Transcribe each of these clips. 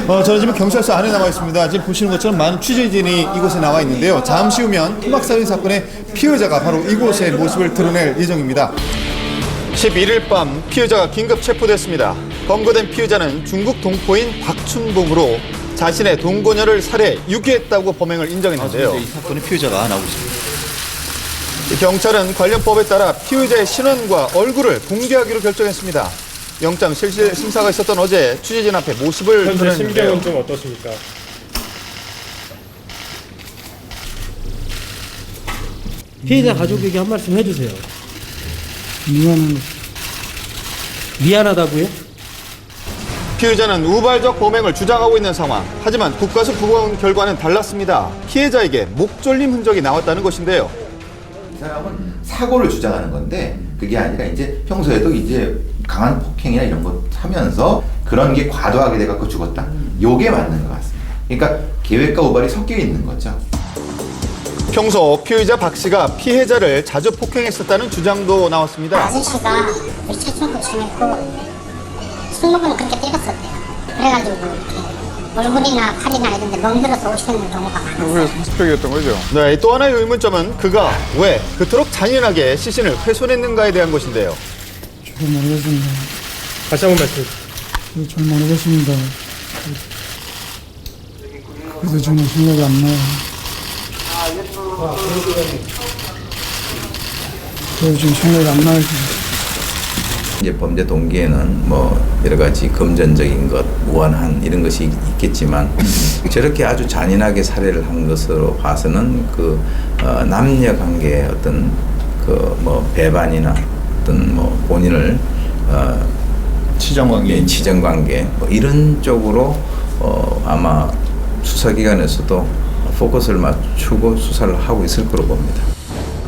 저는 지금 경찰서 안에 나와 있습니다. 지금 보시는 것처럼 많은 취재진이 이곳에 나와 있는데요. 잠시 후면 토막살인 사건의 피해자가 바로 이곳의 모습을 드러낼 예정입니다. 11일 밤 피해자가 긴급 체포됐습니다. 검거된 피해자는 중국 동포인 박춘봉으로 자신의 동거녀를 살해, 유기했다고 범행을 인정했는데요. 이 사건의 피해자가 나오고 있습니다. 경찰은 관련 법에 따라 피해자의 신원과 얼굴을 공개하기로 결정했습니다. 영장 실질 심사가 있었던 어제 취재진 앞에 모습을 현재 드러냈는데요. 심경은 좀 어떠십니까? 피해자 가족에게 한 말씀 해주세요. 미안합니다. 미안하다고요? 피해자는 우발적 범행을 주장하고 있는 상황. 하지만 국가수 부검 결과는 달랐습니다. 피해자에게 목졸림 흔적이 나왔다는 것인데요. 이 사람은 사고를 주장하는 건데 그게 아니라 이제 평소에도 이제 강한 폭행이나 이런 거 하면서 그런 게 과도하게 돼갖고 죽었다. 요게 맞는 것 같습니다. 그러니까 계획과 우발이 섞여 있는 거죠. 평소 피의자 박 씨가 피해자를 자주 폭행했었다는 주장도 나왔습니다. 아저씨가 우리 최충구 쳐놓고 술 먹으면 그렇게 때렸었대요. 그래가지고 이렇게 얼굴이나 팔이나 이런 데 멍들어서 오시는 경우가 많았어요. 그래서 스펙이었던 거죠. 네, 또 하나의 의문점은 그가 왜 그토록 잔인하게 시신을 훼손했는가에 대한 것인데요. 잘 모르겠습니다. 다시 한번 말씀. 잘 모르겠습니다. 그래서 저는 생각이 안 나요. 그래서 지금 생각이 안 나요. 이제 범죄 동기에는 뭐 여러 가지 금전적인 것, 무한한 이런 것이 있겠지만 저렇게 아주 잔인하게 살해를 한 것으로 봐서는 그 남녀 관계의 어떤 그 뭐 배반이나 어떤 뭐 본인을 치정 관계 뭐 이런 쪽으로 아마 수사기관에서도 포커스를 맞추고 수사를 하고 있을 거로 봅니다.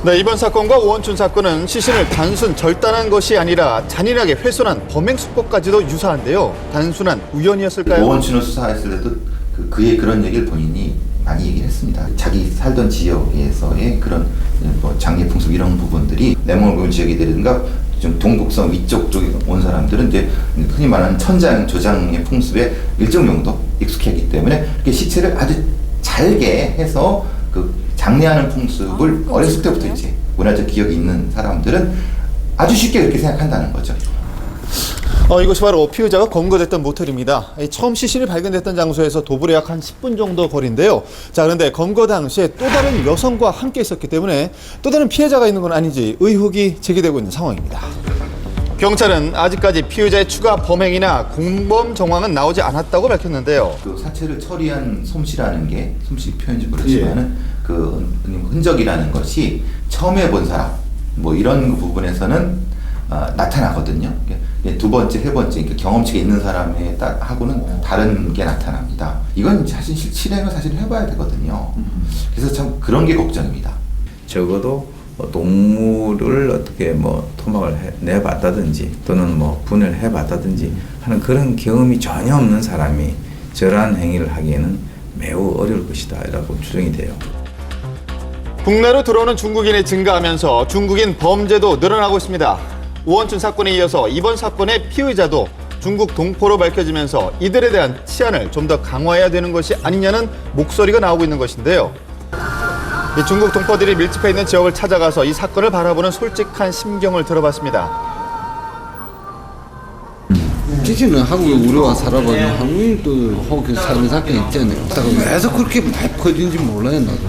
네, 이번 사건과 오원춘 사건은 시신을 단순 절단한 것이 아니라 잔인하게 훼손한 범행 수법까지도 유사한데요. 단순한 우연이었을까요? 오원춘을 수사했을 때도 그의 그런 얘기를 본인이 많이 얘기를 했습니다. 자기 살던 지역에서의 그런 뭐 장례 풍습 이런 부분들이 내몰골 지역이라든가 좀 동북성 위쪽 쪽에 온 사람들은 이제 흔히 말하는 천장 조장의 풍습에 일정 정도 익숙했기 때문에 이렇게 시체를 아주 잘게 해서 그 장례하는 풍습을 어렸을 때부터 이제 문화적 기억이 있는 사람들은 아주 쉽게 그렇게 생각한다는 거죠. 이것이 바로 피의자가 검거됐던 모텔입니다. 처음 시신이 발견됐던 장소에서 도보로 약 한 10분 정도 거리인데요. 자, 그런데 검거 당시에 또 다른 여성과 함께 있었기 때문에 또 다른 피해자가 있는 건 아닌지 의혹이 제기되고 있는 상황입니다. 경찰은 아직까지 피의자의 추가 범행이나 공범 정황은 나오지 않았다고 밝혔는데요. 그 사체를 처리한 솜씨라는 게 솜씨 표현이 그렇지만은 그 흔적이라는 것이 처음에 본 사람 뭐 이런 부분에서는 나타나거든요. 두 번째, 세 번째 경험치가 있는 사람에 하고는 다른 게 나타납니다. 이건 사실 실행을 사실 해봐야 되거든요. 그래서 참 그런 게 걱정입니다. 적어도 동물을 어떻게 뭐 토막을 내봤다든지 또는 뭐 분해를 해봤다든지 하는 그런 경험이 전혀 없는 사람이 저러한 행위를 하기에는 매우 어려울 것이다 라고 추정이 돼요. 국내로 들어오는 중국인이 증가하면서 중국인 범죄도 늘어나고 있습니다. 오원춘 사건에 이어서 이번 사건의 피의자도 중국 동포로 밝혀지면서 이들에 대한 치안을 좀 더 강화해야 되는 것이 아니냐는 목소리가 나오고 있는 것인데요. 이 중국 동포들이 밀집해 있는 지역을 찾아가서 이 사건을 바라보는 솔직한 심경을 들어봤습니다. 지지는 한국에 우리 와 살아보면 한국인도 혹시 살인 사건이 있잖아요. 왜서 그렇게 많이 퍼진지 몰라요, 나도.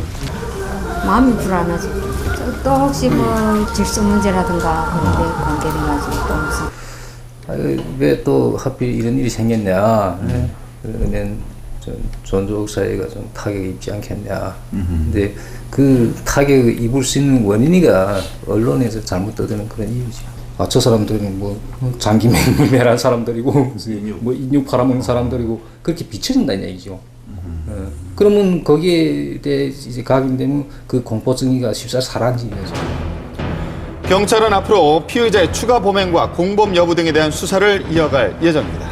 마음이 불안하지. 또 혹시 뭐 질서 문제라든가 그런 게 관계돼가지고 또 무슨. 왜 또 하필 이런 일이 생겼냐. 그러면 좀 존속 사회가 좀 타격이 입지 않겠냐. 근데 그 타격을 입을 수 있는 원인이가 언론에서 잘못 떠드는 그런 이유죠. 저 사람들은 뭐 장기 맹매한 사람들이고 뭐 인육 팔아먹는 사람들이고 그렇게 비춰진다는 얘기죠. 그러면 거기에 대해 이제 각인되면 그 공포증이가 쉽사리 사라지는 거죠. 경찰은 앞으로 피의자의 추가 범행과 공범 여부 등에 대한 수사를 이어갈 예정입니다.